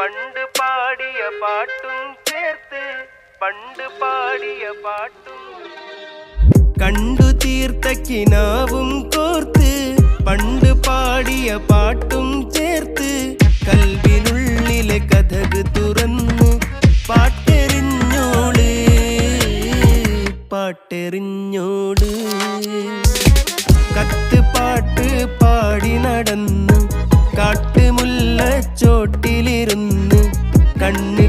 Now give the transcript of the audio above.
പണ്ട് പാടിയ പാട്ടും ചേർത്ത് പണ്ട് പാടിയ പാട്ടും കണ്ടു തീർത്ത കിനാവും കോർത്ത് പണ്ട് പാടിയ പാട്ടും ചേർത്ത് കൽവിനുള്ളിലെ കഥക് തുറന്ന് പാട്ടെറിഞ്ഞോട് പാട്ടെറിഞ്ഞോട് കത്ത് പാട്ട് പാടി നടന്ന് കാട്ടുമുല്ലച്ചോട്ടിലിരുന്ന് കണ്ണ്